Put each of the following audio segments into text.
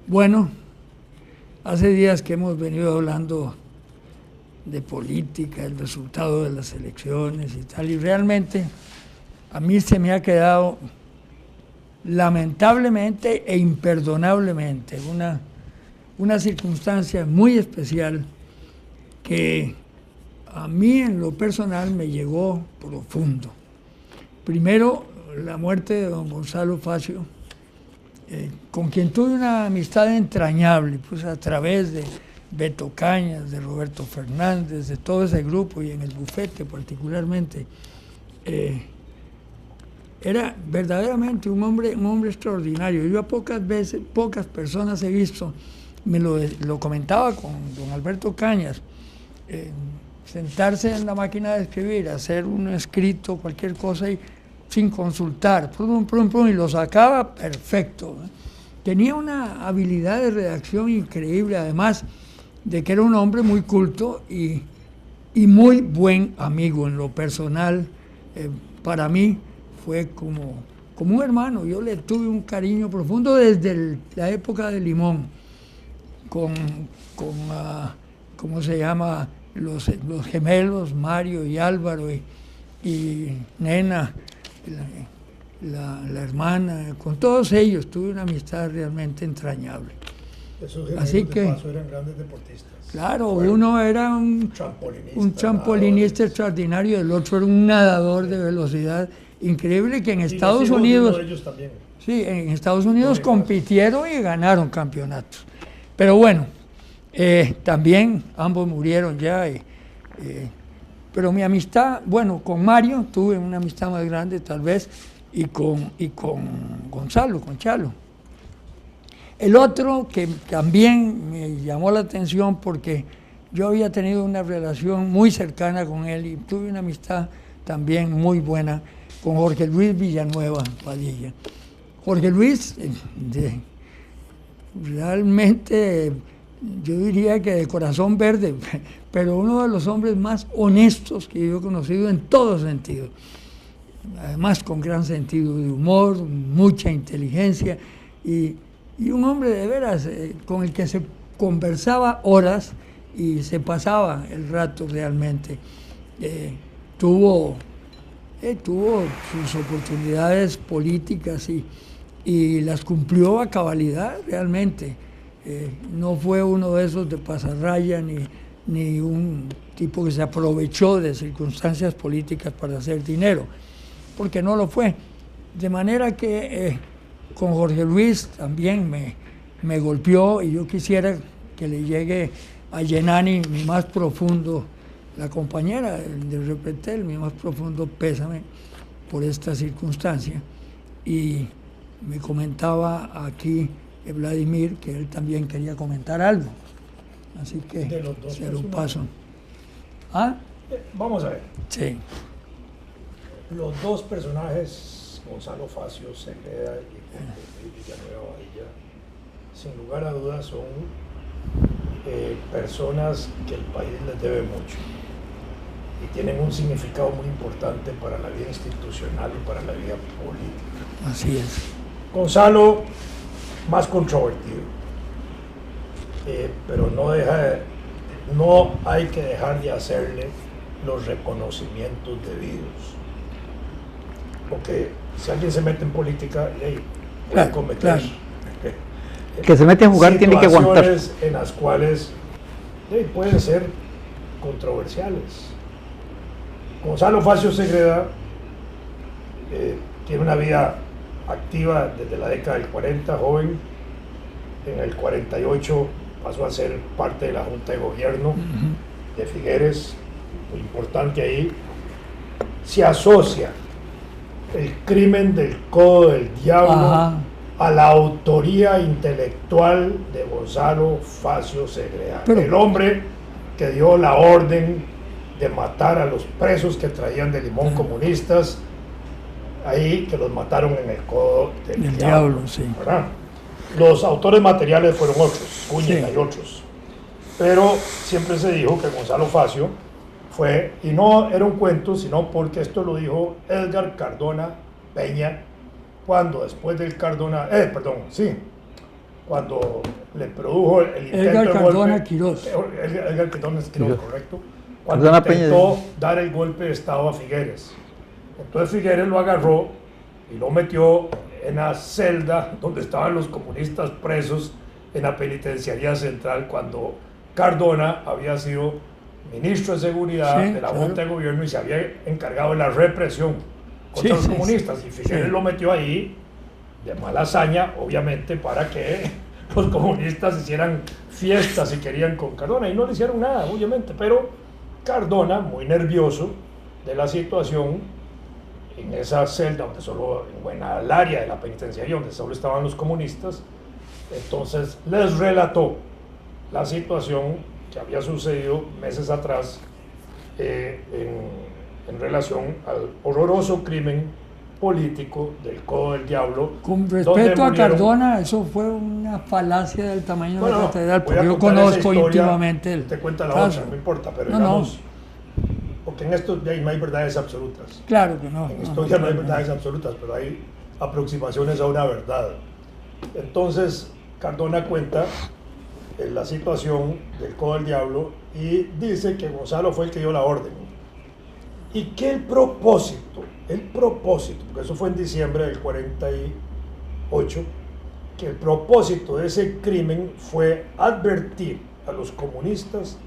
Bueno, hace días que hemos venido hablando de política, el resultado de las elecciones y tal, y realmente a mí se me ha quedado lamentablemente e imperdonablemente una circunstancia muy especial que a mí en lo personal me llegó profundo. Primero, la muerte de don Gonzalo Facio, con quien tuve una amistad entrañable, pues a través de Beto Cañas, de Roberto Fernández, de todo ese grupo y en el bufete particularmente. Era verdaderamente un hombre extraordinario. Yo a pocas personas he visto, me lo comentaba con don Alberto Cañas, sentarse en la máquina de escribir, hacer un escrito, cualquier cosa, y sin consultar, y lo sacaba perfecto. Tenía una habilidad de redacción increíble, además de que era un hombre muy culto y muy buen amigo en lo personal. Para mí fue como un hermano. Yo le tuve un cariño profundo desde la época de Limón, con ¿cómo se llama? Los gemelos, Mario y Álvaro y Nena, la hermana, con todos ellos tuve una amistad realmente entrañable. Esos gemelos Así que, de paso eran grandes deportistas. Claro, uno era un trampolinista extraordinario, el otro era un nadador de velocidad increíble que en Estados Unidos, de ellos también. Sí, en Estados Unidos compitieron y ganaron campeonatos. Pero bueno, también ambos murieron ya. Pero mi amistad, bueno, con Mario tuve una amistad más grande tal vez, y con Gonzalo, con Chalo. El otro que también me llamó la atención porque yo había tenido una relación muy cercana con él y tuve una amistad también muy buena con Jorge Luis Villanueva Padilla. Jorge Luis, realmente yo diría que de corazón verde, pero uno de los hombres más honestos que yo he conocido en todo sentido. Además con gran sentido de humor, mucha inteligencia y un hombre de veras con el que se conversaba horas y se pasaba el rato realmente. Tuvo sus oportunidades políticas y las cumplió a cabalidad realmente. No fue uno de esos de pasarraya ni un tipo que se aprovechó de circunstancias políticas para hacer dinero, porque no lo fue. De manera que con Jorge Luis también me golpeó y yo quisiera que le llegue a Yenani mi más profundo, la compañera de Repretel, mi más profundo pésame por esta circunstancia. Y me comentaba aquí Vladimir que él también quería comentar algo, así que se lo paso. ¿Ah? Vamos a ver. Sí. Los dos personajes, Gonzalo Facio Segura y Villanueva Padilla, sin lugar a dudas son personas que el país les debe mucho y tienen un significado muy importante para la vida institucional y para la vida política. Así es. Gonzalo, más controvertido, pero no hay que dejar de hacerle los reconocimientos debidos. Porque si alguien se mete en política, puede cometer que se mete a jugar tiene que aguantar en las cuales pueden ser controversiales. Gonzalo Facio Segura tiene una vida activa desde la década del 40, joven. En el 48 pasó a ser parte de la Junta de Gobierno de Figueres, muy importante ahí. Se asocia el crimen del Codo del Diablo a la autoría intelectual de Gonzalo Facio Segura, el hombre que dio la orden de matar a los presos que traían de Limón comunistas, ahí que los mataron en el Codo del Diablo. Sí. ¿Verdad? Los autores materiales fueron otros, Zúñiga y otros, pero siempre se dijo que Gonzalo Facio fue, y no era un cuento, sino porque esto lo dijo Edgar Cardona Peña, cuando después del cuando le produjo el intento Edgar de Cardona golpe, Quirós. Edgar Cardona Quirós, Quirós. correcto, cuando Cardona Peña. intentó dar el golpe de estado a Figueres. Entonces Figueres lo agarró y lo metió en la celda donde estaban los comunistas presos en la penitenciaría central, cuando Cardona había sido ministro de seguridad Sí, de la claro. Junta de Gobierno y se había encargado de la represión contra los Sí, comunistas, y Figueres sí. lo metió ahí de mala hazaña, obviamente, para que los comunistas hicieran fiestas si querían con Cardona, y no le hicieron nada, obviamente, pero Cardona, muy nervioso de la situación, en esa celda donde solo, en el área de la penitenciaría donde solo estaban los comunistas, entonces les relató la situación que había sucedido meses atrás en relación al horroroso crimen político del Codo del Diablo. Con donde respeto a murieron- Cardona, eso fue una falacia del tamaño de la Bueno, catedral, voy a porque yo contar esa conozco historia, íntimamente el te cuenta la caso. otra, no importa, pero No, digamos, porque en esto ya no hay verdades absolutas. Claro que no. En historia no hay verdades absolutas, pero hay aproximaciones a una verdad. Entonces, Cardona cuenta la situación del Codo del Diablo y dice que Gonzalo fue el que dio la orden. Y que el propósito, porque eso fue en diciembre del 48, que el propósito de ese crimen fue advertir a los comunistas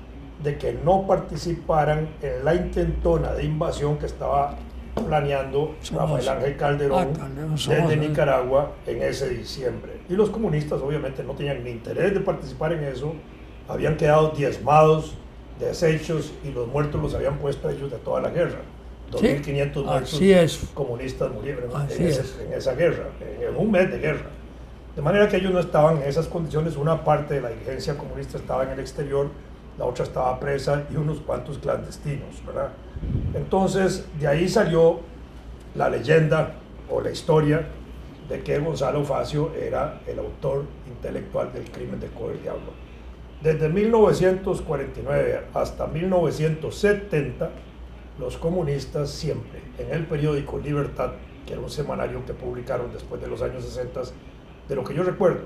de que no participaran en la intentona de invasión que estaba planeando Rafael Ángel Calderón desde Nicaragua en ese diciembre. Y los comunistas obviamente no tenían ni interés de participar en eso, habían quedado diezmados, deshechos, y los muertos los habían puesto ellos de toda la guerra. 2.500 muertos así es. comunistas murieron Así en esa guerra, en un mes de guerra. De manera que ellos no estaban en esas condiciones. Una parte de la dirigencia comunista estaba en el exterior, la otra estaba presa y unos cuantos clandestinos, ¿verdad? Entonces, de ahí salió la leyenda o la historia de que Gonzalo Facio era el autor intelectual del crimen del Codo del Diablo. Desde 1949 hasta 1970, los comunistas siempre, en el periódico Libertad, que era un semanario que publicaron después de los años 60, de lo que yo recuerdo,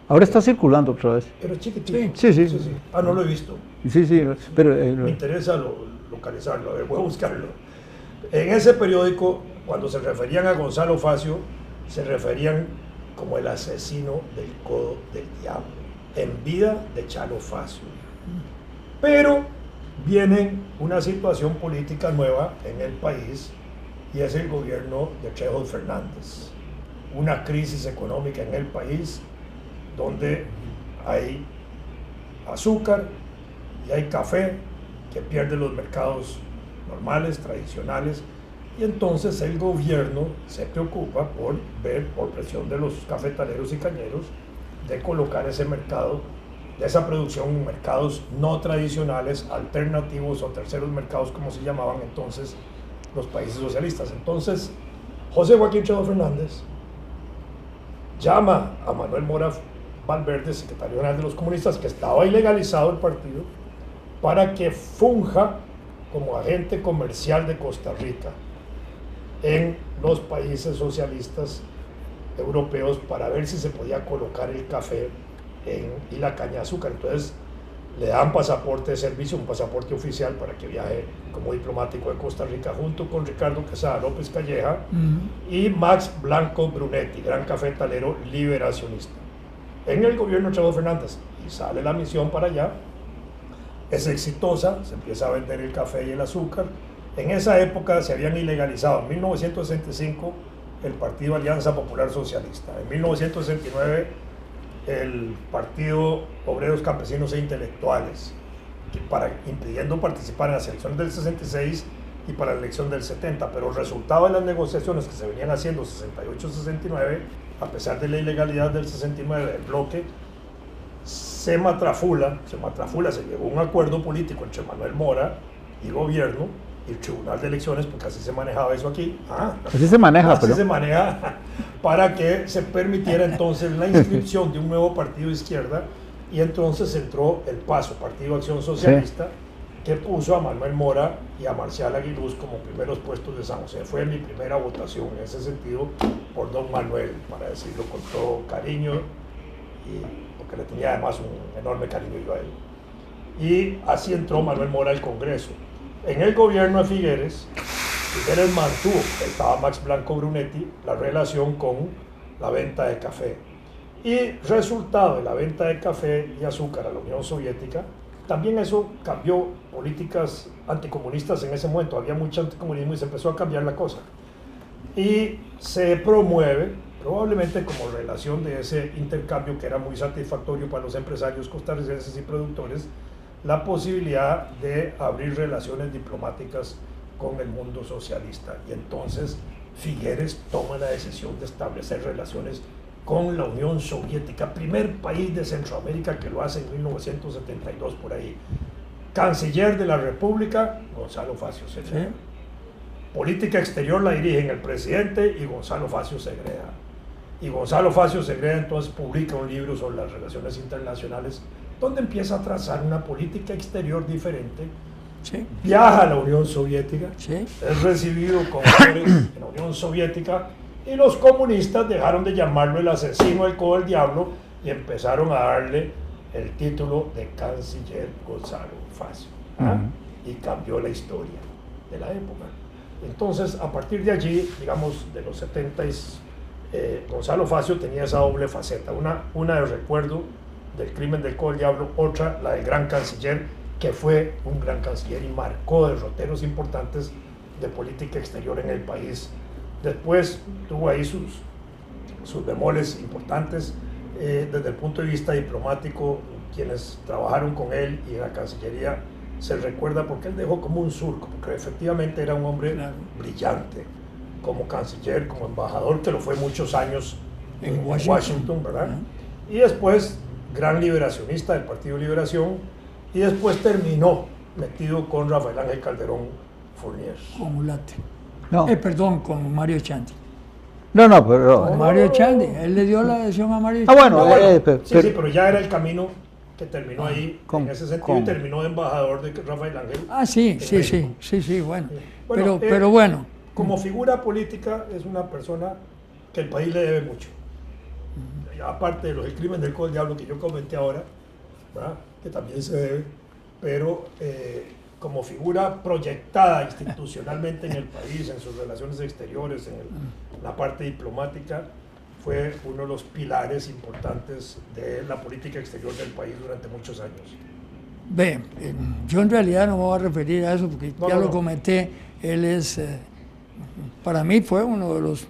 Ahora está circulando otra vez. pero es chiquitito. Sí. Ah, no lo he visto. Sí, pero Me interesa localizarlo, a ver, voy a buscarlo. En ese periódico, cuando se referían a Gonzalo Facio, se referían como el asesino del Codo del Diablo, en vida de Chalo Facio. Pero viene una situación política nueva en el país, y es el gobierno de Trejo Fernández. Una crisis económica en el país donde hay azúcar y hay café que pierden los mercados normales, tradicionales, y entonces el gobierno se preocupa por ver, por presión de los cafetaleros y cañeros, de colocar ese mercado, de esa producción en mercados no tradicionales, alternativos o terceros mercados, como se llamaban entonces los países socialistas. Entonces, José Joaquín Trejo Fernández llama a Manuel Mora Valverde, secretario general de los comunistas, que estaba ilegalizado el partido, para que funja como agente comercial de Costa Rica en los países socialistas europeos, para ver si se podía colocar el café y la caña de azúcar. Entonces le dan pasaporte de servicio, un pasaporte oficial, para que viaje como diplomático de Costa Rica junto con Ricardo Quesada López Calleja y Max Blanco Brunetti, gran cafetalero liberacionista, en el gobierno de Trejo Fernández. Y sale la misión para allá, es exitosa, se empieza a vender el café y el azúcar. En esa época se habían ilegalizado, en 1965, el Partido Alianza Popular Socialista, en 1969 el Partido Obreros Campesinos e Intelectuales, impidiendo participar en las elecciones del 66 y para la elección del 70, pero el resultado de las negociaciones que se venían haciendo 68-69, a pesar de la ilegalidad del 69 del bloque, se matrafula, se llegó a un acuerdo político entre Manuel Mora y gobierno y el Tribunal de Elecciones, porque así se manejaba eso aquí. Así se maneja, así pero... se maneja, para que se permitiera entonces la inscripción de un nuevo partido de izquierda, y entonces entró el PASO, Partido Acción Socialista, que puso a Manuel Mora y a Marcial Aguiluz como primeros puestos de San José. Fue mi primera votación en ese sentido por don Manuel, para decirlo con todo cariño porque le tenía además un enorme cariño yo a él. Y así entró Manuel Mora al Congreso. En el gobierno de Figueres mantuvo, estaba Max Blanco Brunetti, la relación con la venta de café. Y resultado de la venta de café y azúcar a la Unión Soviética, también eso cambió políticas anticomunistas en ese momento. Había mucho anticomunismo y se empezó a cambiar la cosa. Y se promueve, probablemente como relación de ese intercambio que era muy satisfactorio para los empresarios costarricenses y productores, la posibilidad de abrir relaciones diplomáticas con el mundo socialista. Y entonces Figueres toma la decisión de establecer relaciones con la Unión Soviética, primer país de Centroamérica que lo hace en 1972 por ahí. Canciller de la República, Gonzalo Facio Segreda. ¿Sí? Política exterior la dirigen el presidente y Gonzalo Facio Segreda. Y Gonzalo Facio Segreda entonces publica un libro sobre las relaciones internacionales donde empieza a trazar una política exterior diferente. Sí. Viaja a la Unión Soviética, sí. Es recibido con honores en la Unión Soviética y los comunistas dejaron de llamarlo el asesino del codo del diablo y empezaron a darle el título de canciller Gonzalo Facio. Y cambió la historia de la época. Entonces, a partir de allí, digamos, de los 70s, Gonzalo Facio tenía esa doble faceta, una de recuerdo del crimen del codo del diablo, otra la del gran canciller, que fue un gran canciller y marcó derroteros importantes de política exterior en el país. Después tuvo ahí sus bemoles importantes desde el punto de vista diplomático. Quienes trabajaron con él y en la Cancillería se recuerda porque él dejó como un surco, porque efectivamente era un hombre brillante como canciller, como embajador, que lo fue muchos años en Washington, ¿verdad? Y después gran liberacionista del Partido Liberación, y después terminó metido con Rafael Ángel Calderón Fournier. Con Ulate. No. Perdón, con Mario Echandi. No, pero... Con Mario Echandi. Él le dio la adhesión a Mario Ah, Echandi. bueno, sí, pero ya era el camino que terminó ahí, en ese sentido, y terminó de embajador de Rafael Ángel. Ah, sí, bueno. Pero bueno. Como figura política es una persona que el país le debe mucho. Aparte de los crímenes del codo del diablo que yo comenté ahora, ¿verdad? Que también se debe, pero como figura proyectada institucionalmente en el país, en sus relaciones exteriores, en la parte diplomática, fue uno de los pilares importantes de la política exterior del país durante muchos años. Ve, yo en realidad no me voy a referir a eso porque lo comenté. Él es, para mí fue uno de los,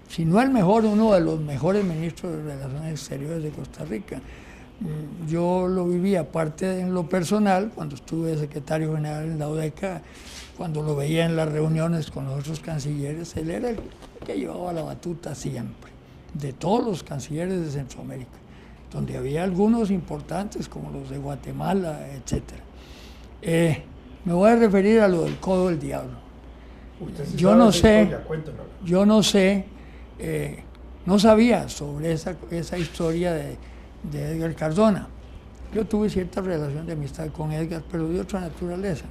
si no el mejor, uno de los mejores ministros de Relaciones Exteriores de Costa Rica. Yo lo viví aparte en lo personal, cuando estuve de secretario general en la UDECA, cuando lo veía en las reuniones con los otros cancilleres, él era el que llevaba la batuta siempre, de todos los cancilleres de Centroamérica, donde había algunos importantes como los de Guatemala, etc. Me voy a referir a lo del codo del diablo. Yo no sé, no sabía sobre esa historia de Edgar Cardona. Yo tuve cierta relación de amistad con Edgar, pero de otra naturaleza.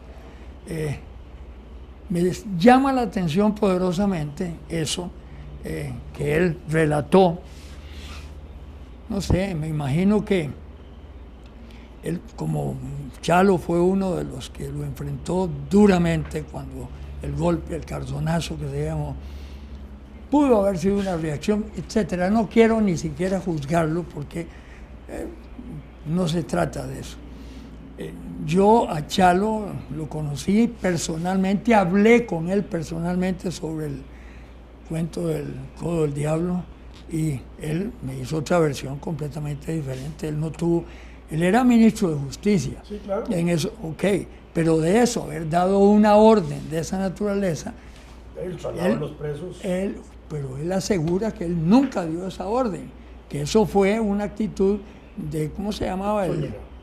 Me llama la atención poderosamente eso que él relató. No sé, me imagino que él, como Chalo, fue uno de los que lo enfrentó duramente cuando el golpe, el cardonazo que se llamó, pudo haber sido una reacción, etcétera. No quiero ni siquiera juzgarlo porque no se trata de eso. Yo a Chalo lo conocí personalmente, hablé con él personalmente sobre el cuento del codo del diablo y él me hizo otra versión completamente diferente. Él era ministro de Justicia. Sí, claro. En eso, pero de eso, haber dado una orden de esa naturaleza, el traslado de los presos. Pero él asegura que él nunca dio esa orden, que eso fue una actitud de, ¿cómo se llamaba?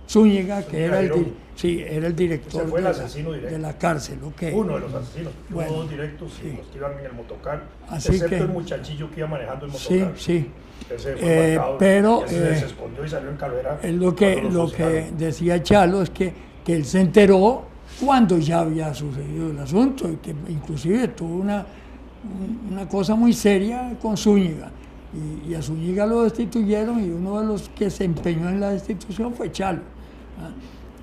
Zúñiga, que era el director fue el asesino directo de la cárcel. Uno de los asesinos, bueno, dos directos, sí. Los que iban en el motocar, así excepto que, el muchachillo que iba manejando el motocar. Sí. Ese fue marcado, pero se escondió y salió en carrera. Lo que decía Chalo es que él se enteró cuando ya había sucedido el asunto y que inclusive tuvo una cosa muy seria con Zúñiga. y a Zúñiga lo destituyeron y uno de los que se empeñó en la destitución fue Chalo.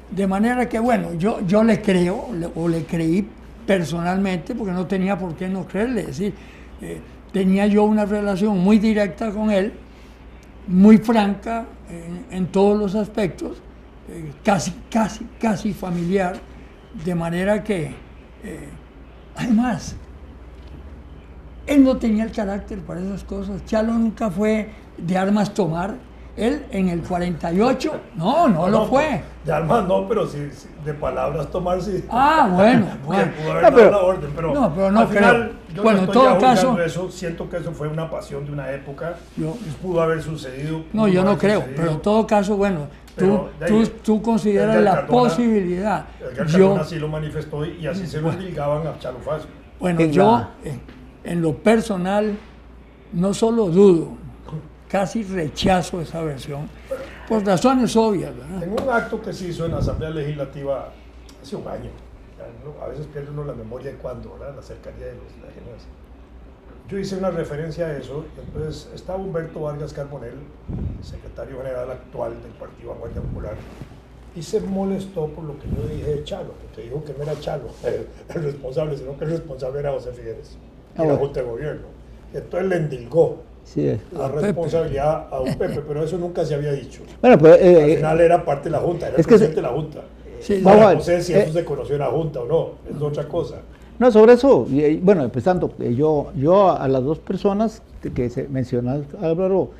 De manera que, bueno, yo le creo, o le creí personalmente, porque no tenía por qué no creerle. Es decir, tenía yo una relación muy directa con él, muy franca en todos los aspectos, casi familiar, de manera que, además, él no tenía el carácter para esas cosas. Chalo nunca fue de armas tomar. Él en el 48, no lo fue. De armas no, pero sí, de palabras tomar sí. Bueno. Pudo haber dado la orden, pero no al final, creo. yo Bueno, no en estoy todo caso, eso, siento que eso fue una pasión de una época, pudo haber sucedido. No, yo no creo, pero en todo caso, bueno, tú consideras la posibilidad. Edgar Cardona así lo manifestó y así se lo endilgaban a Chalo Facio. Bueno, yo en lo personal no solo dudo, casi rechazo esa versión, por razones obvias, ¿verdad? En un acto que se hizo en la Asamblea Legislativa hace un año, a veces pierde uno la memoria de cuándo, ¿verdad? La cercanía de los legionarios. Yo hice una referencia a eso, y entonces estaba Humberto Vargas Carbonell, secretario general actual del Partido Vanguardia Popular, y se molestó por lo que yo dije de Chalo, porque dijo que no era Chalo el responsable, sino que el responsable era José Figueres, y la Junta de Gobierno. Y entonces le endilgó la responsabilidad a un Pepe, pero eso nunca se había dicho. Bueno, pues, al final era parte de la Junta, era el presidente de la Junta. No sé si eso se conoció en la Junta o no, es otra cosa. No, sobre eso, bueno, empezando, yo a las dos personas que se mencionó, Álvaro,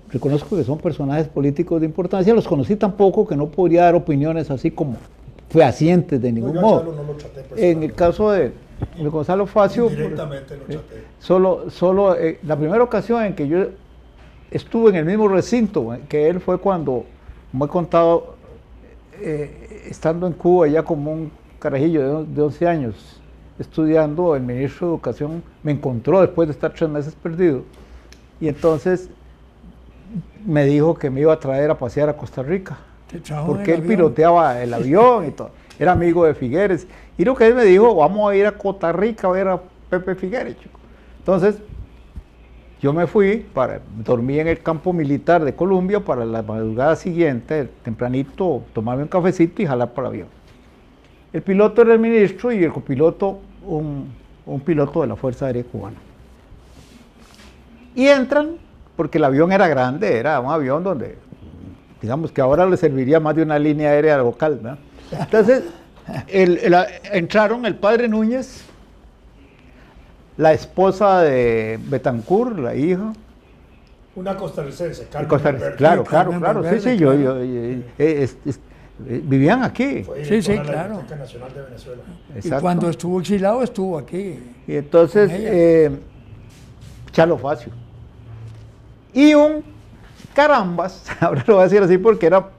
reconozco que son personajes políticos de importancia, los conocí tan poco que no podría dar opiniones así como fehacientes de ningún modo. No lo traté en el caso de Gonzalo Facio, directamente lo traté. Solo la primera ocasión en que yo estuve en el mismo recinto que él fue cuando, como he contado, estando en Cuba ya como un carajillo de 11 años, estudiando, el ministro de Educación me encontró después de estar 3 meses perdido, y entonces me dijo que me iba a traer a pasear a Costa Rica, porque él piloteaba el avión y todo, era amigo de Figueres, y lo que él me dijo, vamos a ir a Costa Rica a ver a Pepe Figueres, chico. Entonces, yo me fui, dormí en el campo militar de Colombia para la madrugada siguiente, tempranito, tomarme un cafecito y jalar para el avión. El piloto era el ministro y el copiloto un piloto de la Fuerza Aérea Cubana. Y entran, porque el avión era grande, era un avión donde, digamos que ahora le serviría más de una línea aérea local, ¿no? Entonces, entraron el padre Núñez, la esposa de Betancourt, la hija. Una costarricense, Claro, vivían aquí. Sí, claro. Biblioteca Nacional de Venezuela. Y cuando estuvo exilado, estuvo aquí. Y entonces, Chalo Facio. Y un carambas, ahora lo voy a decir así porque era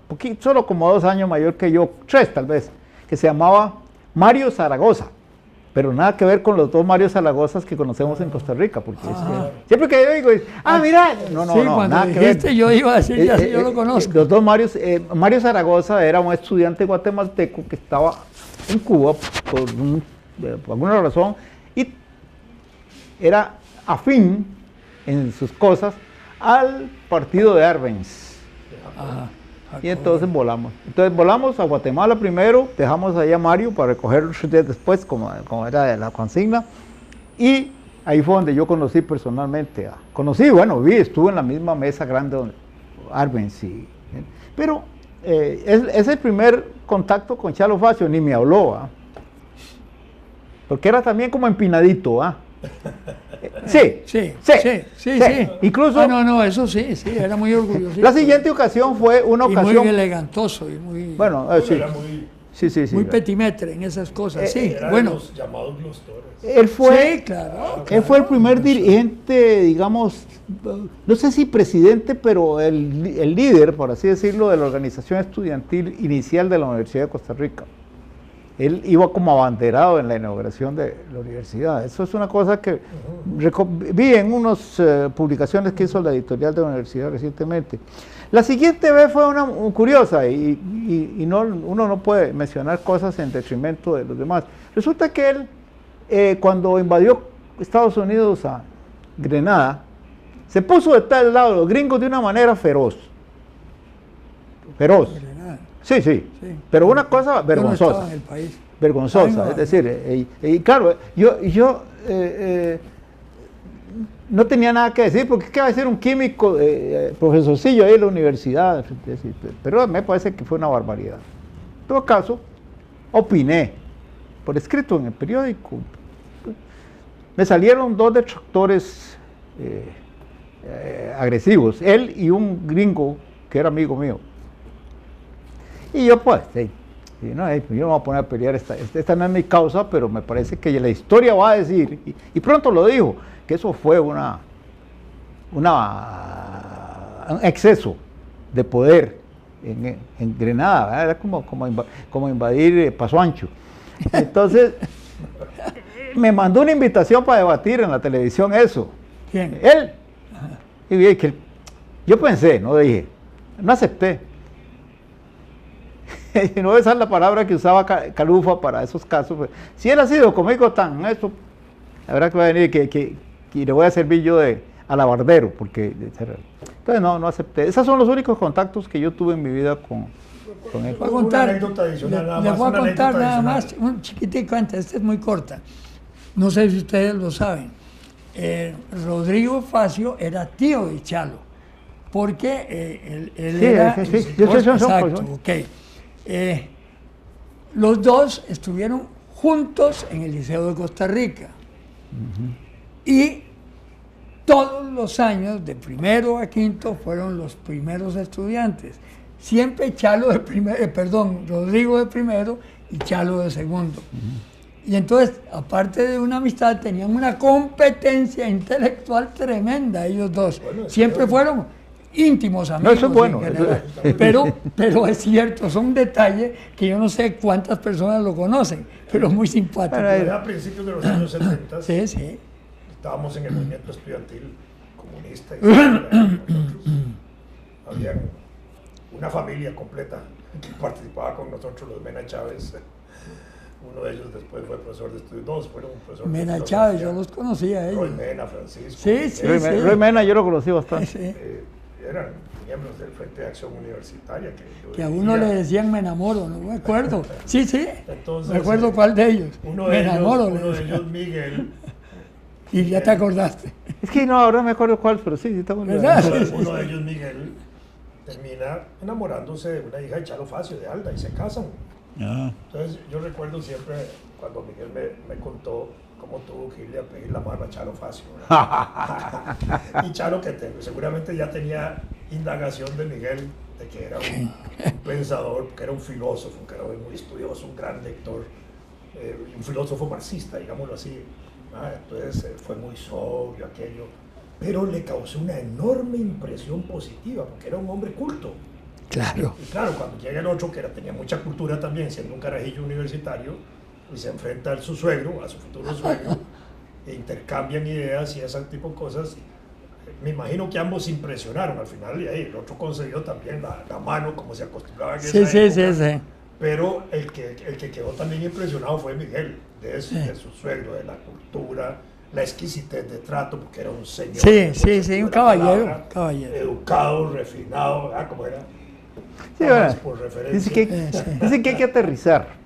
solo como 2 años mayor que yo, 3 tal vez, que se llamaba Mario Zaragoza. Pero nada que ver con los 2 Mario Zaragozas que conocemos en Costa Rica, porque siempre que yo digo, mira, no, nada que ver. Yo iba a decir, yo lo conozco. Los 2 Marios, Mario Zaragoza era un estudiante guatemalteco que estaba en Cuba por alguna razón y era afín en sus cosas al partido de Arbenz. Y entonces volamos. Entonces volamos a Guatemala primero, dejamos allá a Mario para recoger 3 días después, como era de la consigna, y ahí fue donde yo conocí personalmente. Estuve en la misma mesa grande donde Arbenz. Pero ese primer contacto con Chalo Facio ni me habló, porque era también como empinadito. Sí. Incluso. Eso sí, era muy orgulloso. La siguiente ocasión fue una ocasión. Muy elegantoso y muy. Bueno, era muy petimetre en esas cosas. Los llamados glostores. Él fue. Claro. Él fue el primer dirigente, digamos, no sé si presidente, pero el líder, por así decirlo, de la organización estudiantil inicial de la Universidad de Costa Rica. Él iba como abanderado en la inauguración de la universidad. Eso es una cosa que vi en unas publicaciones que hizo la editorial de la universidad recientemente. La siguiente vez fue una curiosa y uno no puede mencionar cosas en detrimento de los demás. Resulta que él, cuando invadió Estados Unidos a Grenada, se puso de tal lado de los gringos de una manera feroz. Feroz. Sí, sí, sí. Pero una cosa vergonzosa. Yo no estaba en el país. Vergonzosa, no, es decir, y claro, yo no tenía nada que decir, porque ¿qué va a decir un químico, profesorcillo ahí en la universidad? Pero me parece que fue una barbaridad. En todo caso, opiné, por escrito en el periódico. Me salieron 2 detractores agresivos, él y un gringo que era amigo mío. Y yo pues, yo no me voy a poner a pelear, esta no es mi causa, pero me parece que la historia va a decir, y pronto lo dijo, que eso fue un exceso de poder en Grenada, ¿verdad? Era como invadir Paso Ancho. Entonces, me mandó una invitación para debatir en la televisión eso. ¿Quién? Él. Y yo pensé, no dije, no acepté. Y no esa es la palabra que usaba Calufa para esos casos. Si él ha sido conmigo tan eso, la verdad que va a venir que le voy a servir yo de alabardero, porque entonces no acepté. Esos son los únicos contactos que yo tuve en mi vida con él. Voy a contar, les voy a contar nada más, un chiquitico antes, esta es muy corta. No sé si ustedes lo saben. Rodrigo Facio era tío de Chalo, porque él era... Sí. Exacto, ok. Los dos estuvieron juntos en el Liceo de Costa Rica. Y todos los años, de primero a quinto, fueron los primeros estudiantes. Siempre Rodrigo de primero y Chalo de segundo. Y entonces, aparte de una amistad, tenían una competencia intelectual tremenda ellos dos. Bueno, siempre fueron íntimos amigos. No, eso es bueno. Pero es cierto, son detalles que yo no sé cuántas personas lo conocen, pero muy simpático. A principios de los años 70, sí. Estábamos en el movimiento estudiantil comunista y nosotros había una familia completa que participaba con nosotros, los Mena Chávez. Uno de ellos después fue profesor de estudios, 2 fueron profesores de Mena Chávez, yo los conocía a ellos. Roy Mena, Francisco. Sí. Roy Mena yo lo conocí bastante. Sí. Eran miembros del Frente de Acción Universitaria. Que a uno le decían me enamoro, no me acuerdo. Sí. Entonces, me acuerdo cuál de ellos. Uno de ellos, Miguel. Y ya te acordaste. Es que no, ahora me acuerdo cuál, pero sí, estamos uno de ellos, Miguel, termina enamorándose de una hija de Chalo Facio, de Alda, y se casan. Entonces yo recuerdo siempre cuando Miguel me contó cómo tuvo que irle a pedir la mano a Chalo Facio. Y Chalo, que seguramente ya tenía indagación de Miguel, de que era un pensador, que era un filósofo, que era muy estudioso, un gran lector, un filósofo marxista, digámoslo así. Entonces fue muy sobrio aquello, pero le causó una enorme impresión positiva, porque era un hombre culto. Claro. Y claro, cuando llega el otro, que tenía mucha cultura también, siendo un carajillo universitario, y se enfrenta a su suegro, a su futuro suegro, e intercambian ideas y ese tipo de cosas, me imagino que ambos se impresionaron al final, y ahí el otro concedió también la mano, como se acostumbraba en esa época. Sí. Pero el que quedó también impresionado fue Miguel, de su suegro, de la cultura, la exquisitez de trato, porque era un señor. Sí, un caballero. Educado, refinado, ¿verdad? Como era. Sí, por referencia. Dice que hay que aterrizar.